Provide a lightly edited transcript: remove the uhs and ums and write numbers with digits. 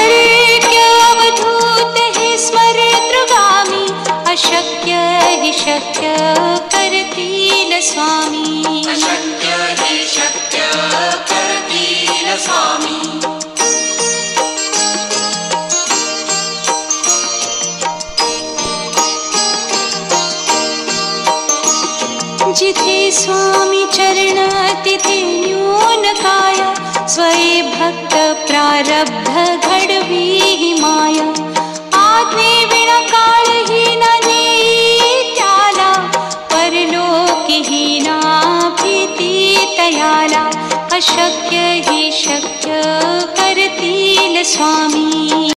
शक्य अवधूत हे स्मरेतृगामी, अशक्य हि शक्य करतील स्वामी. अशक्य हि शक्य करतील स्वामी. जिथे स्वामी चरण तिथे न्यून काया, स्वये भक्त प्रारब्ध घडवी ही माया. आज्ञे विना काळहीना नेई त्याला, परलोकीहीना भीती तयाला. अशक्य हि शक्य करतील स्वामी.